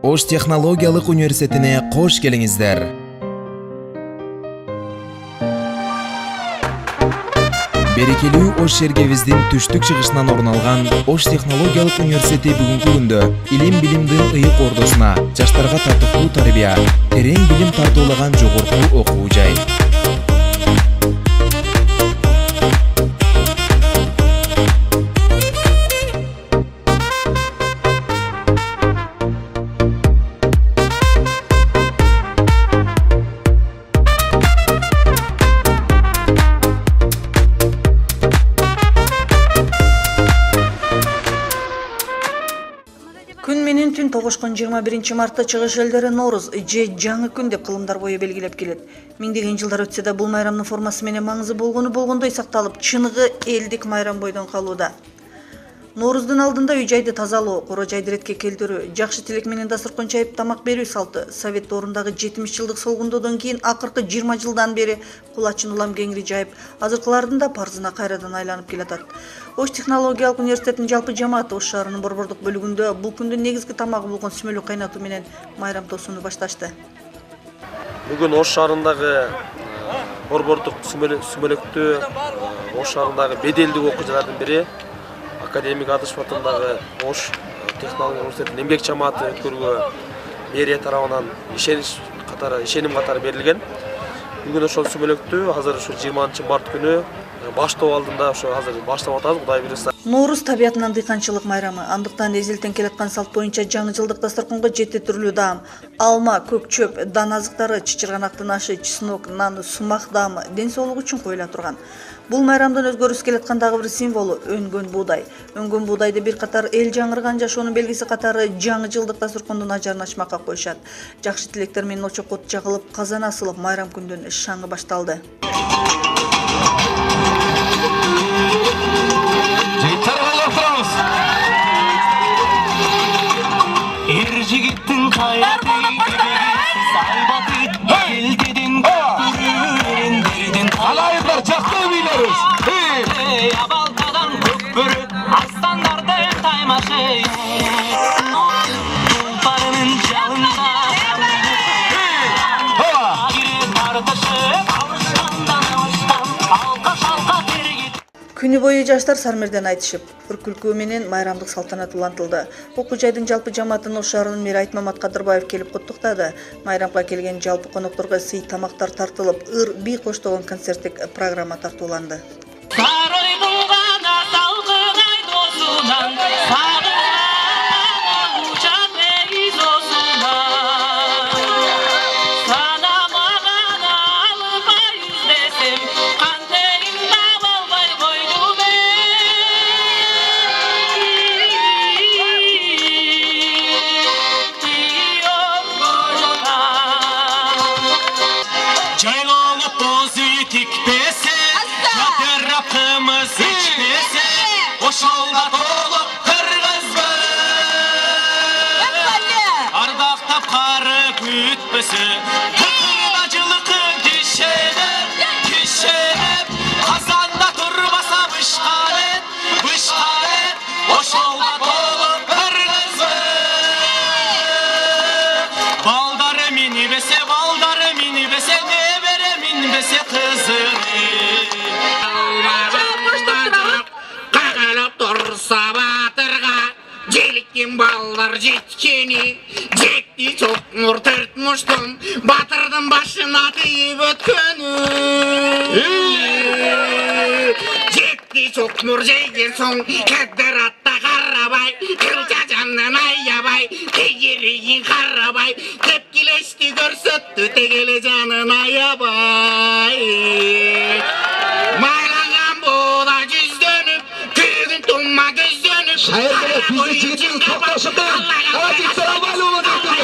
Ош технологиялык университетине кош келиңиздер. Берекелүү Ош шергебиздин түштүк чыгышынан орун алган Ош технологиялык университети бүгүнкү күндө илим билимдин ыйык ордосуна, жаштарга татыктуу тарбия, терең билим тартуулаган жогорку окуу жай. Күн менен түн тогушкон 21 мартта чыгыш элдери Норуз же жаңы күн деп кылымдар бою белгилеп келет. Миңдеген жылдар өтсө да бул майрамдын формасы менен маңызы болгондой сакталып, чыныгы элдик майрам бойдон калууда. Норуздун алдында үй-жайды тазалоо, коро жайды иретке келтирүү, жакшы тилек менен дасторкон чайып тамак берүү салты Совет доорундагы 70 жылдык солгундоодон кийин акыркы 20 жылдан бери кулачын улам кеңири жайып, азыркылардын да парзына кайрадан айланып келатат. Ош технологиялык университетинин жалпы жамааты Ош шаарынын борбордук бөлүгүндө бул күндүн негизги тамагы болгон сүмөлөк кайнатуу менен майрам тосууну башташты. Бүгүн Ош шаарындагы борбордук сүмөлөктү Ош шаарындагы беделдүү окуучулардын бири Академик Адышев атындагы Ош технологиялык университетинин эмгек жамааты өткөрүүгө мэрия тарабынан ишеним катары берилген. Бүгүн ошол сүмөлөктү азыр ушу 20 март күнү баштоо алдында азыр баштап атабыз, Кудай буйруса. Норуз табиятынан дыйканчылык майрамы, андыктан эзелтен келаткан салт боюнча жаңы жылдык дасторконго 7 түрлүү даам, алма, көк чөп, дан азыктары, чычырганактын ашы, чеснок, нан, сумак даамы ден соолук үчүн коюла турган. Бул майрамдын өзгөрүс келаткан дагы бир символу өнгөн буудай. Өнгөн буудайды бир катар эл жаңырган жашоонун белгиси катары жаңы жылдык дасторкондун ажарын ачмакка коюшат. Жакшы тилектер менен очок от жагылып, казан асылып, майрам күндүн шаңы башталды. Жигиттин кайраты салбаты элдеден көрүндерден алайдар жактуу бийлерибиз абалтадан көпүрү астандарда таймашай тулпарынын жалында Күнү бою жаштар сармерден айтышып, үркүлкүү менен майрамдык салтанат улантылды. Окуу жайдын жалпы жамаатын Ош шаарынын мэри Айтмамат Кадырбаев келип куттуктады. Майрамга келген жалпы конокторго сый тамактар тартылып, ыр бий коштогон концерттик программа тартууланды. Oşolda tolup kırgızbı Ardaktap karı gütbüsü Kırgacılıkı kişenip Kazanda turbasa bışkaret Oşolda tolup kırgızbı Baldarı minibese Ne vere minibese kızırı Sabatırga Jelikkin ballar jetkeni Jekti çok nur tırtmıştım Batırdım başına tıyıp ötkönü Jekti çok nur jeygen son Kedder atta karabay Kılca candan ayyabay Tegiriyin karabay Tepkileşti görsöttü Tegele canın ayyabay Maylangan boğda cüz dönüp Köyün tumma göz dönüp Şairlere bizi çiğitini toplaşıp Hadi selamlarla olacaklar.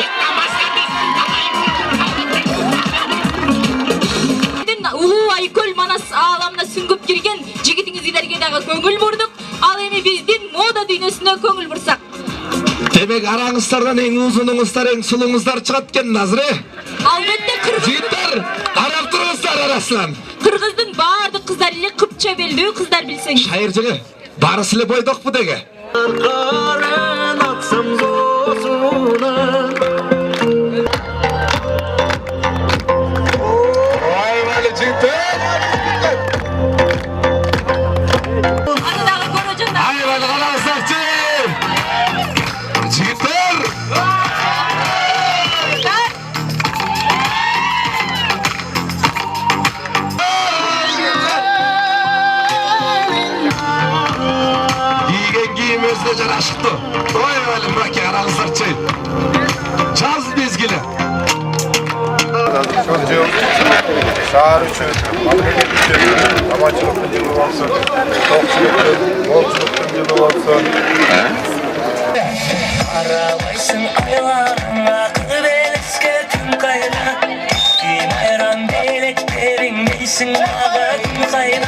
Улуу Айкөл Манас ааламына сүңгүп кирген жигитиңиздерге дагы көңүл бурдук. Ал эми биздин мода дүйнөсүнө көңүл бурсак. Demek arаңыздардан eң uzunуңуздар, eң сулуңуздар чыгат экен азыр. Албетте кыргыз. Жигиттер, карап туруңуздар арасынан. Кыргыздын баардык кыздар эле кыпча белдүү кыздар билсеңиз. Шайырчыгы, барысы эле бойдокпу деге. Karın atsam zosuna Ebali Muraki karаңыздарчы. Jaz mezgili. Şahar üçün, memleket üçün, amaçılıktın yılı olsun, tokçılıktın, bolçılıktın yılı olsun. Arabaysın aylarına, kıbeleske tüm kayna. Kim ayran beleklerin bilsin ağa tüm kayna.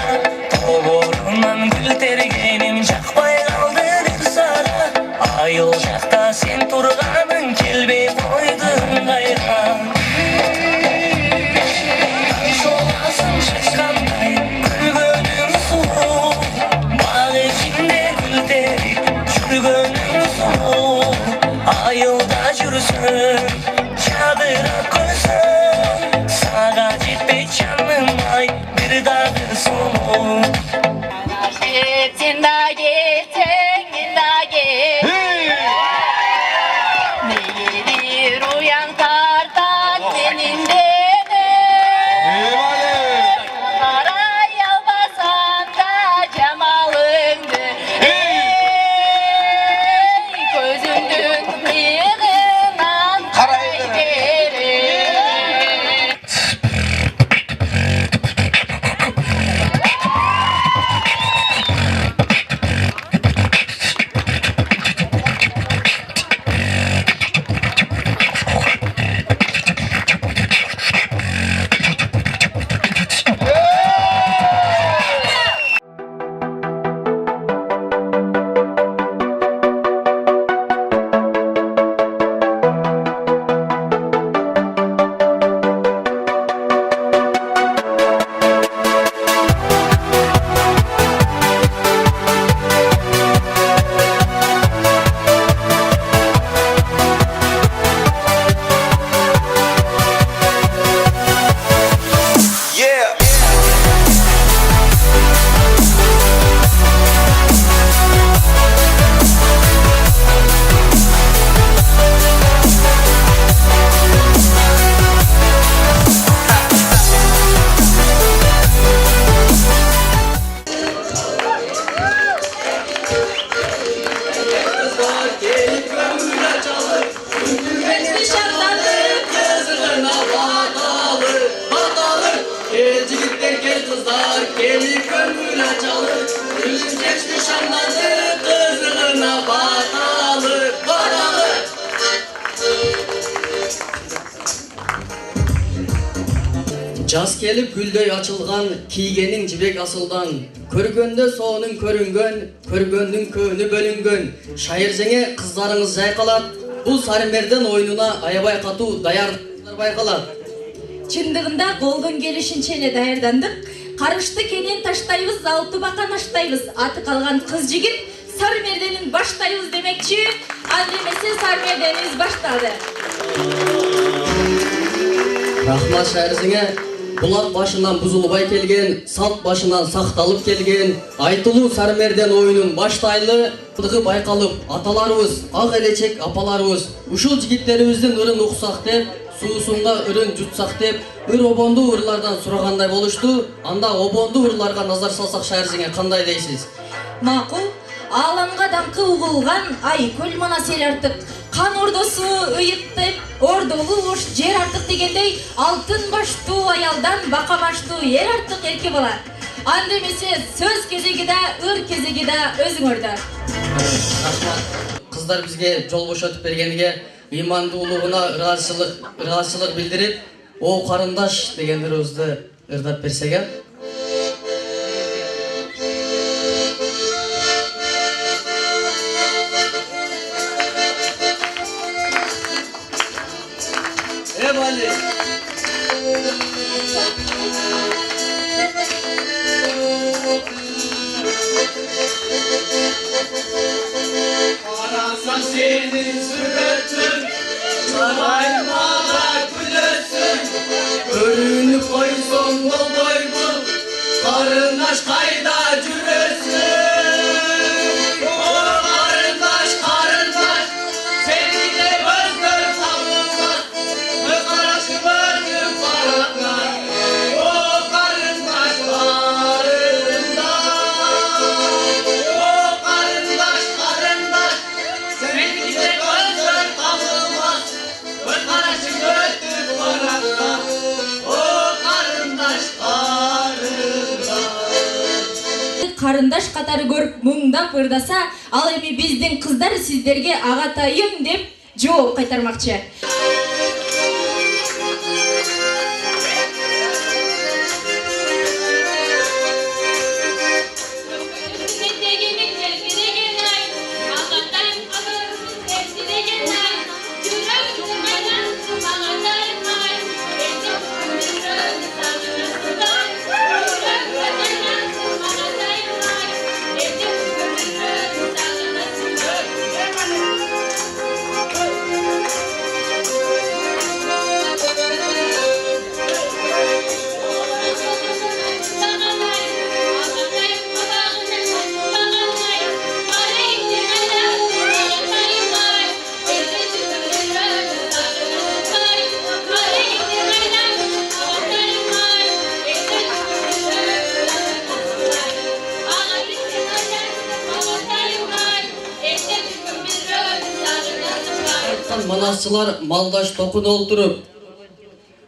Toborundan gül tergenim çakpay kaldı bir sara. Ayıl şakta sen turganın kelbey koydun kayna. Solasın şaşkanday, gülgönüm soğuk. Bağ içinde gül terik, sürgönüm soğuk. Ayılda жүрсün, çadıra koysun. Sağa жетпей canım ay, bir dağı soğuk. Sen de gelsen, ben de gel. Ne gelir uyan tartan senin dedim. Karay almasan da cemalındı. Gözümdün yığınan karay derim. Жаз келіп гүлдөй açılgan, кийгенің жібек асылдан. Көргөнде соның көрінген, көргөннің көні бөлінген. Шайыржеңе қыздарыңыз жайқалат, бұл Сарымерден ойынына аябай қату даярдықтар байқалат. Чындығында қолдың келішінше эле даярдандық. Қарышты кенен таштайбыз, алты бақан аштайбыз. Аты қалған қыз жігіт Сарымерденін баштайбыз демекчи. Андемесе Сарымерденimiz баштады. Рахмат шайыржеңе. Бұлақ башынан бұзылбай келген, салт башынан сақталып келген, айтылу Сарымерден ойынын баштайлы, құдығы байқалып, аталарымыз, ақ елечек апаларымыз, ушул жігіттеріміздің ұрын ұқсақ деп, суысынға үрін жұтсақ деп, ыр обонды ұрлардан сұрағандай болышты, анда обонды ұрларға назар салсақ шайыржеңе қандай дейсіз? Мақұл, аламға даңқы ұғылған Айкөл Манас ел артық. Қан ордосы ұйыттып, ордолы ош жер артық дегендей, алтын башту аялдан бақамашту ер артық ерке болар. Андемесе сөз кезегіде, ыр кезегіде өзің орда. Қыздар бізге жол бошатып бергенге, имандуулығына ырғашылық білдіріп, о қарындаш дегендерімізді ырдап берсеге. Ebali. Arasam senin suratın, çabaymağa gülesin. Örünüp koysun bol boylu, karındaş kayda cüresin. Sen карындаш катары көрүп муңдап ырдаса, ал эми биздин кыздар сиздерге агатайым деп жооп кайтармакчы. Манасчылар малдаш токун олтуруп,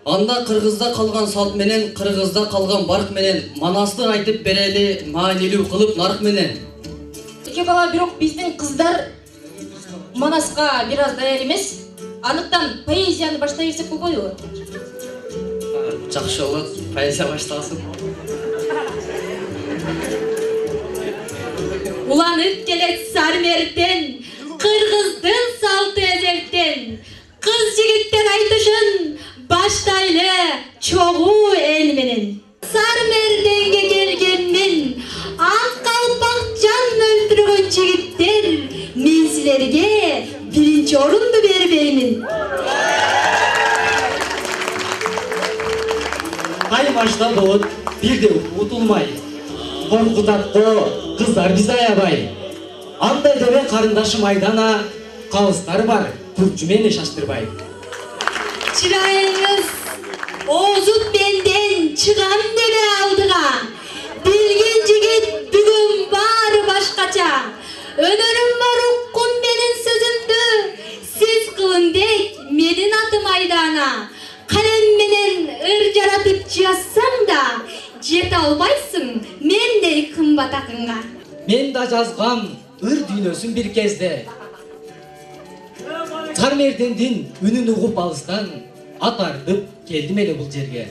анда кыргызда калган салт менен, кыргызда калган барк менен манасты айтып берели, маанилүү кылып нарк менен. Эки бала, бирок биздин кыздар манаска бир аз даяр эмес. Анықтан поэзияны баштай берсек болбойбу? Жакшы болот, поэзия башталсын. Уланып келет Сармерден, кыргыздын салты эзелтен. Кыз жигиттен айтышын баштайлы чогуу эл менен. Сармерденге келгенмин, ак калпак жан өлтүргөн жигиттер, мен силерге биринчи орунду бербеймин. Каймашта болот, бирде утулмай. Коркутатко кыздар бизди аябай. Андай деп карындашым Айдана, калыстары бар, күрчү мени шаштырбай. Чырайыңыз озут менден чыгам деле алдыга. Билген жигит бүгүн баары башкача. Өнөрүм бар уккун менин сөзүмдү, сиз кылындек менин атым Айдана. Калем менен ыр жаратып жазсаң да, жете албайсың мендей кымбат акынга. Мен да жазгам ыр дүйнөсүн бир кезде. Сармердендин үнүн угуп алыстан атардып келдим эле бул жерге.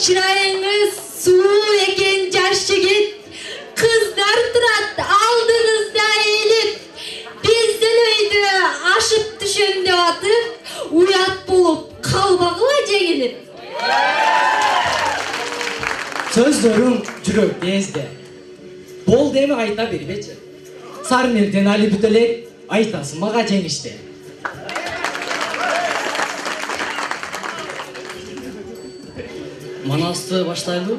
Чырайыңыз суу экен жаш жигит, кыздар турат алдыңызда эйлип. Биздин өйдө ашып түшөндө атып, уят болуп калбагыла жеңилип. Сөздөрүң жүрөккө эзде. Болду эми айта бербечи. Сармерден али бүт элек айтасың мага жеңиште. Манасты баштайлы?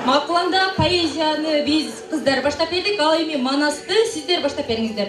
Макуланда поэзияны биз кыздар баштап бердик, ал эми манасты сиздер баштап бериңиздер.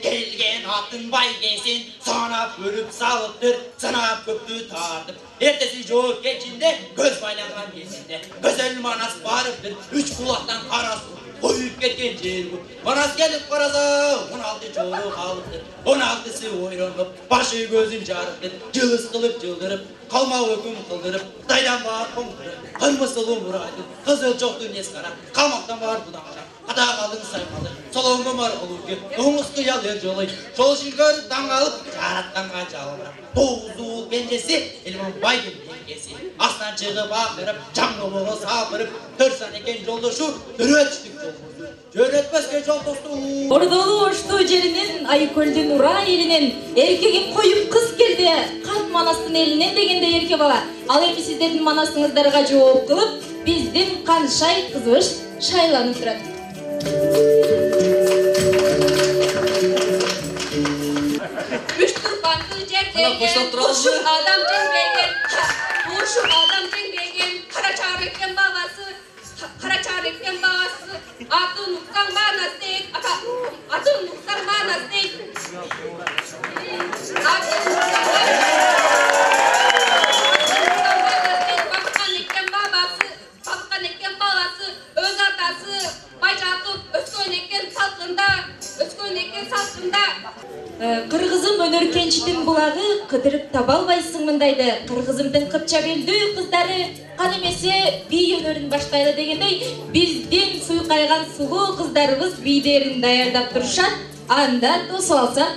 Келген атын байгесин санап өрүп салыптыр, сынап көптү тартып. Эртеси жооп кечинде көз байланган кезинде көзөл манас барыптыр, үч кулактан карасы коюп кеткен жер бу. Манас келип караса 16 чору калыптыр, 16сы ойронуп, башы көзүн жарыптыр, жылыс кылып жылдырып, калма өкүм кылдырып, Кытайдан бар коңдурып, кырмызылуу мурайды, кызыл жоктун эс кара, камактан бар будаңша. Ата калдың сайкалы, солоңго бар улуке, оңуз кыял ер жолой, жол шүңгөрүп таң алып, жаратканга жалбырап. 9 уул кенжеси, Элман байдын кенжеси, астан чыгып акырып, жаңгомого сапырып, төрсан экен жолдошу, төрөтүштүк жолдошу, жөрөтпөскө жолдошту. Ордолуу оштуу жеринен, Айкөлдүн ура элинен, эркегин коюп кыз келди, кат манастын элинен дегенде эрке бала. Ал эми сиздердин манасыңыздарга жооп кылып, биздин каншай кызыбыз шайланып турат. Üç turbanlı cercegen, kurşun adam cengegen, kurşun adam cengegen, Karaçarek'ten babası, atın nuksan bana stek, atın nuksan bana stek, Babakanek'ten babası, öz atası, Baycatıp, Özkoynek'ten salkında, Кыргызым өнөркенчидің булагы кыдырып таба албайсың мындайды. Кыргызымдын кыпча белдүү кыздары кан эмесе бий өнөрүн баштайлы дегендей, биздин суйкайган сулуу кыздарыбыз бийлерин даярдап турушат. Анда тосуп алса.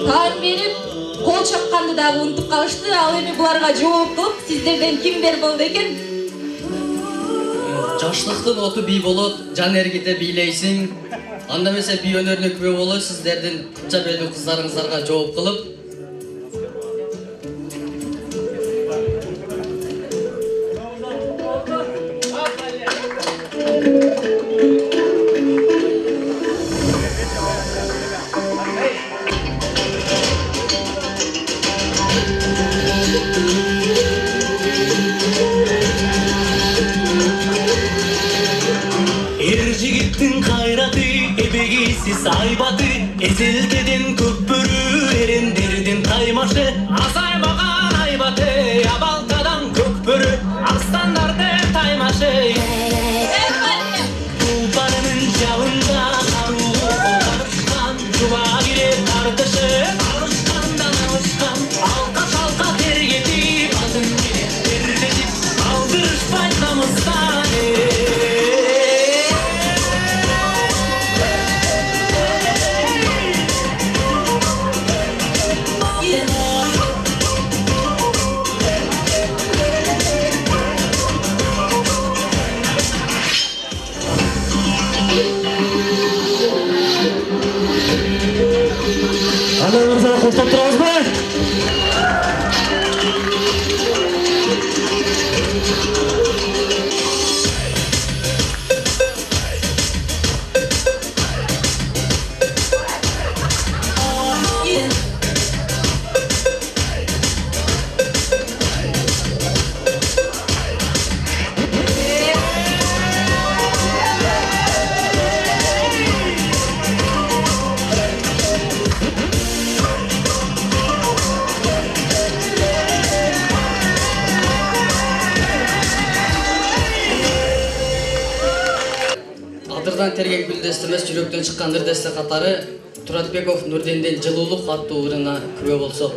Таң беріп, қол шапқанды дағы ұнтып қалышты, ал эми бұларға жооп кылып, сиздерден кимдер болду экен? Жаштыктын оту бий болот, жан эргите бийлейсиң. Анда эмесе бий өнөрүнө күбө болот, сиздердин кыпча белдүү кыздарыңыздарга жооп кылып. Сайбаты, эзелтеден көкбөрү, эрендерден таймашы, азаймаган айбаты, абалтадан көкбөрү, арстандарды таймашы. Тулпарынын жабында аруу алышкан, жуба кире тартышы, алышкандан алышкан, алка-шалка тергетип, атын менен терлетип, алдырышпай намыстан. Коштоп турабызбы? Терген гүлдесті емес жүректен шыққан ырдесті қатары Туратбеков Нурденден жылулық атты ырына күбө болсо.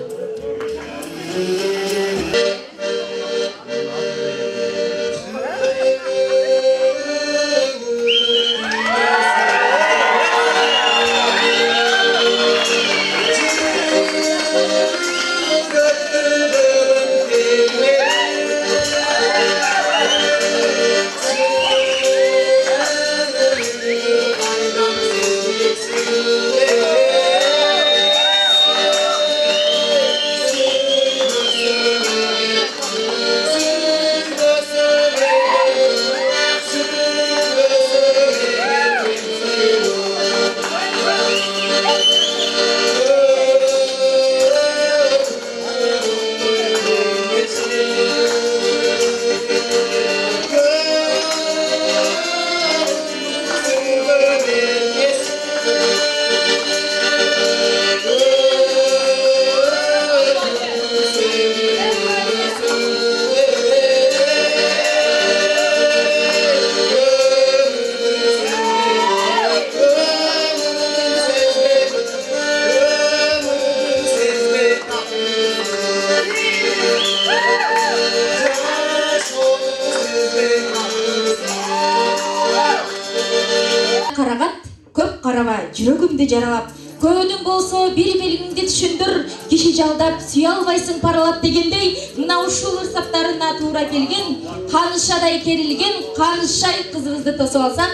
Карагат, көп караба, жүрөгүмдү жаралап, көөнүң болсо бир белгиңди түшүндүр, киши жалдап сүйө албайсың паралап дегендей, мына ушул ырсактарына туура келген, канышадай керилген, канышай кызыбызды тосуп алсаң.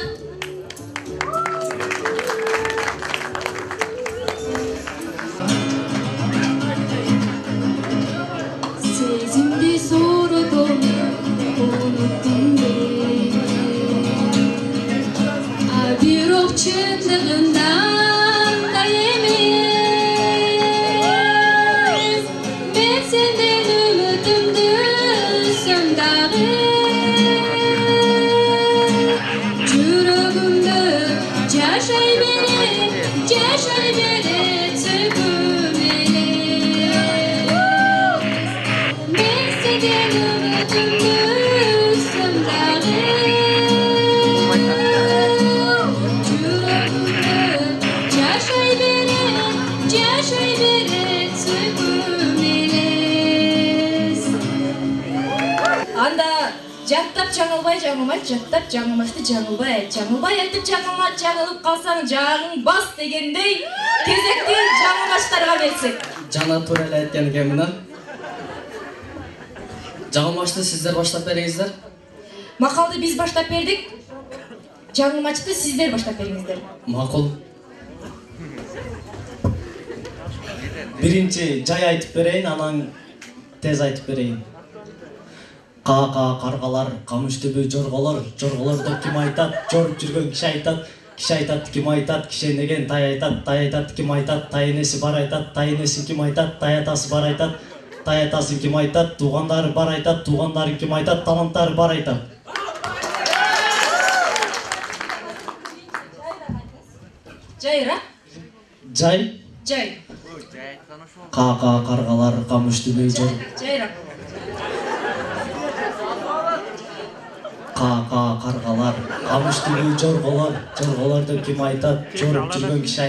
Сезимди соорудум, уnuттум бирок чындыгынан да эмес, мен сенден үмүтүмдү үзсөм дагы, жүрөгүмдө жашай берет сөйгүм эле. Мен сенден үмүтүмдү үзсөм дагы, анда жаттап жаңылбай жаңылмайт, жаттап жаңылмашты жаңылбай, жаңылбай айтып жаңылма, жаңылып калсаң жагың бас дегендей, кезекти жаңылмаштарга берсек. Жана туура эле айткан экен мына. Жаңылмашты сиздер баштап бериңиздер. Макалды биз баштап бердик. Жаңылмачты сиздер баштап бериңиздер. Макул. Биринчи жай айтып берейин, анан тез айтып берейин. Ка каргалар, камыш түбү жорголор, жорголорду ким айтат, жоруп жүргөн киши айтат, киши айтат ким айтат, кишенеген тай айтат ким айтат, тай энеси бар айтат, тай энесин ким айтат, тай атасы бар айтат, тай атасын ким айтат, туугандары бар айтат, туугандарын ким айтат, таланттары бар айтат. Жайра? Жай? Жай. Ка каргалар, камыш түбү Жайра. Ка каргалар, камыш түбү жорголор, жорголорду ким айтат, жоруп жүргөн киши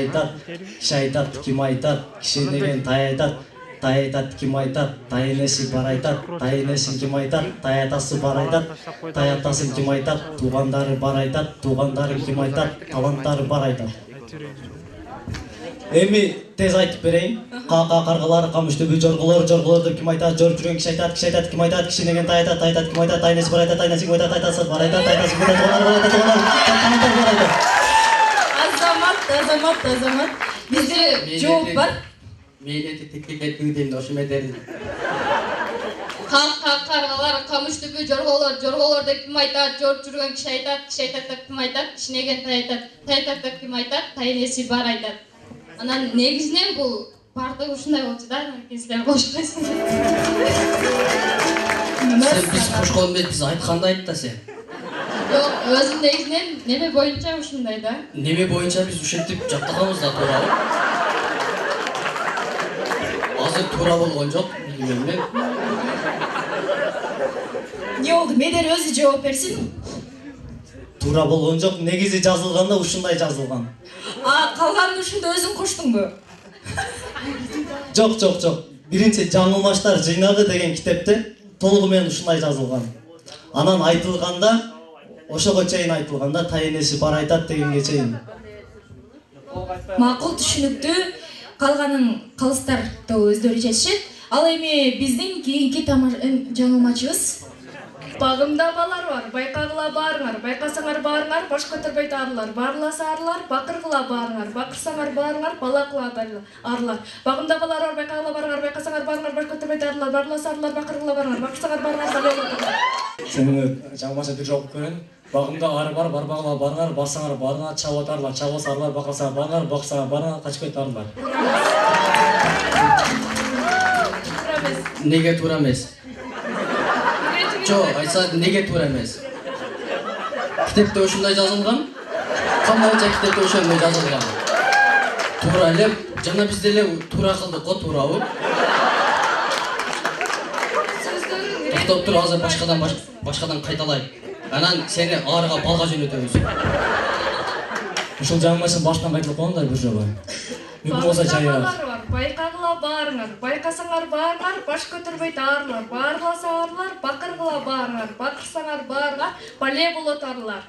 айтат ким айтат, кишенеген тай айтат ким айтат, тай энеси бар айтат, тай энесин ким айтат, тай атасы бар айтат, тай атасын ким айтат, туугандары бар айтат, туугандарын ким айтат, таланттары бар айтат. Эми тез айтып берейин. Ка каргалар, камыш түбү жорголор, жорголорду ким айтат, жоруп жүргөн киши айтат ким айтат, кишенеген тай айтат ким айтат, тай энеси бар айтат, тай энесин ким айтат, тай атасы бар айтат, тай атасын ким айтат, туугандары бар айтат. Азамат. Бизде жооп бар. Мейлети текке кеткенден ошо медерди. Каргалар, камыш түбү жорголорду ким айтат, жоруп жүргөн киши айтат ким айтат, кишинеген тай айтат ким айтат, тай энеси бар айтат. Анан негизинен бул бардыгы ушундай болчу да, сиздер кошпойсуңар. Сен биз кошкон эмес, биз айтканды айт да сен. Жок, өзү негизинен неме боюнча ушундай да. Неме боюнча биз ушинтип жактаганбыз да туурабы? Азыр туура болгон жок, билбейм. Не болду? Медер өзү жооп берсин. Туура болгон жок, негизи жазылганда ушундай жазылган. Калганын ушунда өзүң коштуңбу? Жок. Биринчи жаңылмаштар жыйнагы деген китепте толугу менен ушундай жазылган. Анан айтылганда, ошого чейин айтылганда тай энеси бар айтат дегенге чейин. Макул, түшүнүктүү. Калганын калыстарды өздөрү чечишет. Ал эми биздин кийинки жаңылмачыбыз. Багымда балар бар, байкагыла баарыңар, байкасаңар баарыңар, баш көтөрбөй арылар, баарыласарлар, бакыргыла баарыңар, бакырсаңар баарыңар, балакыла арылар. Багымда балар бар, байкагыла баарыңар, байкасаңар баарыңар, баш көтөрбөй арылар, баарыласарлар, бакыргыла баарыңар, бакырсаңар баарыңар, балакыла. Сен жаңылмаша бир жооп көрүн. Багымда ары бар, барбагыла баарыңар, барсаңар баарыңар, чабатарлар, чабасарлар, бакырсаңар баарыңар, баксаңар баарыңар, качпай арылар. Неге туура эмес? Жок, айтса неге туура эмес? Китепте ушундай жазылган? Кандай жакеттерде ошондой жазылган. Туура эле, жана биз деле туура кылдык го, туурабы? Токтоп тур, азыр башкадан кайталайт. Анан сени аарга балга жөнөтөбүз. Ушул жаңылмайсың баштан кайтылып калгандай бир жобо. Мүмкүн болсо чайырабыз. Байкагыла барыңар, байкасаңар барыңар, баш көтөрбөй таарылар, баарыласа арылар, бакыргыла барыңар, бакырсаңар баарыңар, бале болот арылар.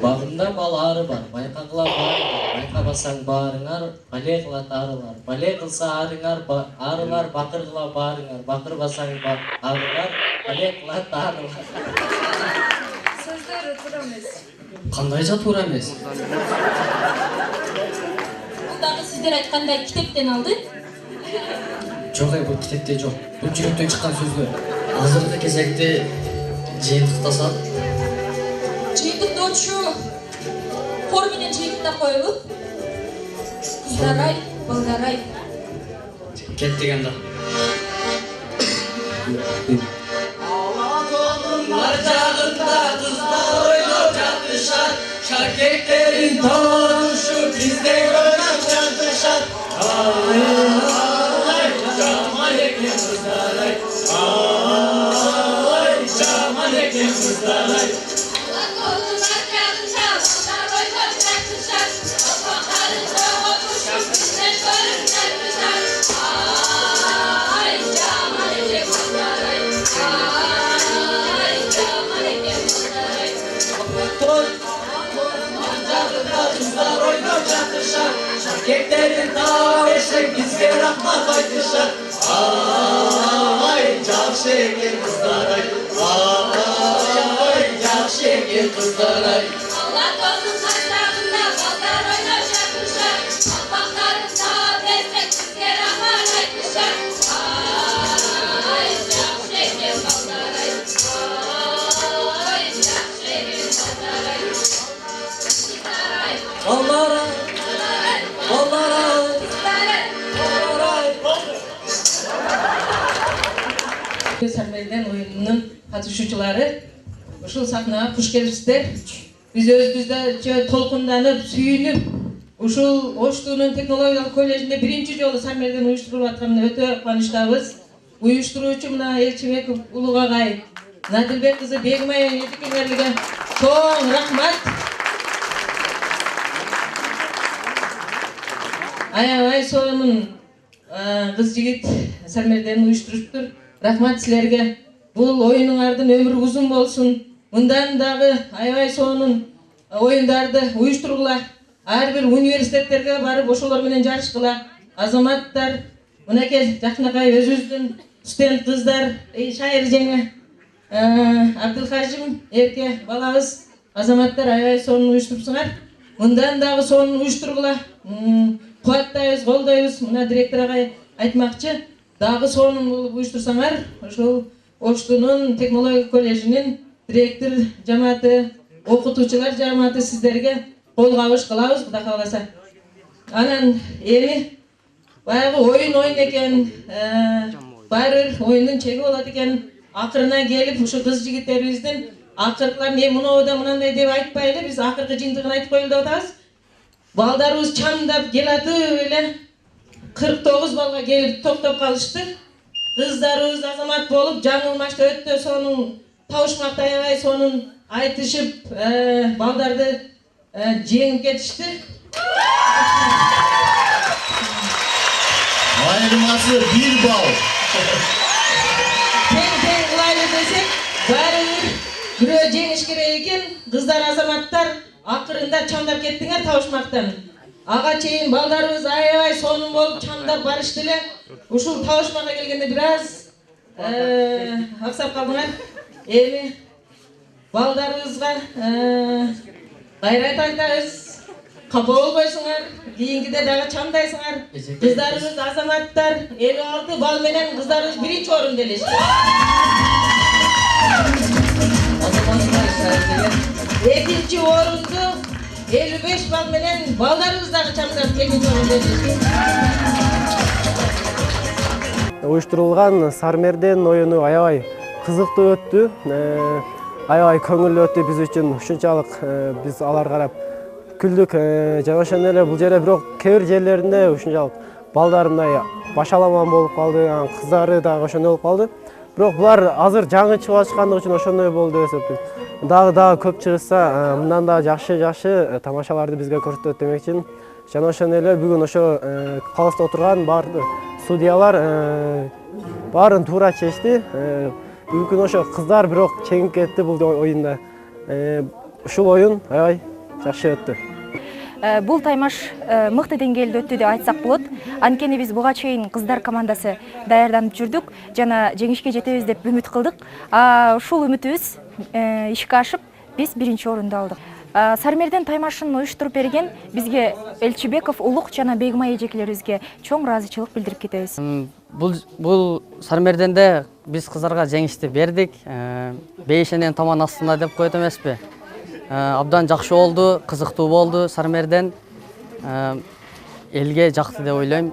Багында балары бар, байкагыла барыңар, байкабасаң барыңар, бале кыла таарылар, бале кылса арыңар, арылар, бакыргыла барыңар, бакырбасаң арыңар, бале кыла таарылар. Сөздөрү туура эмес. Кандайча туура эмес? Бул дагы сиздер айткандай китептен алды? Жок, бул китепте жок. Бул жүрөктөн чыккан сөздөр. Азыркы кезекте жыйынтыктасам. Жыйынтыктоочу хор менен жыйынтыктап коелу. Кыздар-ай, балдар-ай. Кеттик анда. Ар жагында кыздар ойноп жатышат, шакектерин торушуп биздей ойноп жатышат. Ай, жаман экен кыздар-ай. Ай, жаман экен кыздар-ай. Şakeklerin tavşek bizge rahmat aytışat. Ay, jakşı eкен kızlar-ay. Ay, jakşı eкен kızlar-ay. Allah to'g'ri saçlarında balдар o'ynab yotishar, qalpoqlarida bezak sizga rahmat aytishar. Ay, yaxshi ekan balдар-ay. Ay, yaxshi ekan balдар-ay. Ballar-ay. Ballar-ay. Sarmelden oyununun katılışçıları ушул сахнага куш келипсиздер. Биз өзүбүздө толкунданып, сүйүнүп, ушул Оштунун технологиялык коллежинде биринчи жолу Сармелден уюштурулуп атканына өтө кубанычтабыз. Уюштуруучу мына Элчибеков улуг агай, Надилбек кызы Бегимай этикеңерге чоң рахмат. Аябай сонун кыз жигит Сармелден уюштуруптур. Рахмат силерге. Бул оюнуңардын өмүрү узун болсун. Мындан дагы аябай сонун оюндарды уюштургула. Ар бир университеттерге барып ошолор менен жарышкыла. Азаматтар, мынакей жакынакай өзүбүздүн студент кыздар, шайыр жеңе, Абдылхажим эрке балабыз, азаматтар аябай сонун уюштурупсуңар. Мындан дагы сонун уюштургула. Кубаттайбыз, колдойбуз. Мына директор агай айтмакчы, дагы сонун болуп уюштурсаңар, ошол Оштунун технология коллежинин директор жамааты, окутуучулар жамааты сиздерге кол кабыш кылабыз, Кудай кааласа. Анан эми баягы оюн экен, баары бир оюндун чеги болот экен. Акырына келип ушу кыз жигиттерибиздин акыркыларын мынау да мынандай деп айтпайлы, биз акыркы жыйынтыгын айтып коелу деп атабыз. Балдарыбыз чамдап келатып эле 49 балга келип токтоп калышты. Кыздарыбыз азамат болуп, жаңылмашта өтө сонун табышмакта аябай сонун айтышып, балдарды жеңип кетишти. Айырмасы 1 балл. Тең кылайлы десек, баары бирөө жеңиш керек экен. Кыздар азаматтар акырында чамдап кеттиңер табышмактан. Ага чейин балдарыбыз аябай сонун болуп чамдап барышты эле. Ушул табышмакка келгенде бир аз аксап калдыңар. Эми балдарыбызга кайрат айтабыз. Капа болбойсуңар, кийинкиде дагы чамдайсыңар. Кыздарыбыз азаматтар 56 балл менен кыздарыбыз 1-чи орунда элешти. Экинчи орунду 55 балл менен балдарыбыз дагы чамдап келген орунда элешти. Уюштурулган Сармерден оюну аябай кызыктуу өттү. аябай көңүлдүү өттү биз үчүн. Ушунчалык биз алар карап күлдүк. Жана ошондой эле бул жерде бирок кээ бир жерлеринде ушунчалык балдар мындай башаламан болуп калды, кыздары дагы ошондой болуп калды. Бирок булар азыр жаңы чыгып аткандыгы үчүн ошондой болду деп эсептейм. Дагы көп чыгышса, мындан да жакшы тамашаларды бизге көрсөтөт демекчимин. Жана ошондой эле бүгүн ошо калыста отурган баардык судьялар баарын туура чечти. Бүгүн ошо кыздар бирок чеңип кетти бул оюнда. Ушул оюн аябай жакшы өттү. Бул таймаш мыкты деңгээлде өттү деп айтсак болот. Анткени биз буга чейин кыздар командасы даярданып жүрдүк жана жеңишке жетебиз деп үмүт кылдык. Ушул үмүтүбүз ишке ашып, биз 1-орунду алдык. Сармерден таймашын уюштуруп берген бизге Элчибеков, Улук жана Бегмай эжекелерибизге чоң ыраазычылык билдирип кетебиз. Бул Сармерденде биз кыздарга жеңишти бердик. Бейшенен таман астында деп коет эмеспи. Абдан жакшы болду, кызыктуу болду Сармерден. Элге жакты деп ойлойм.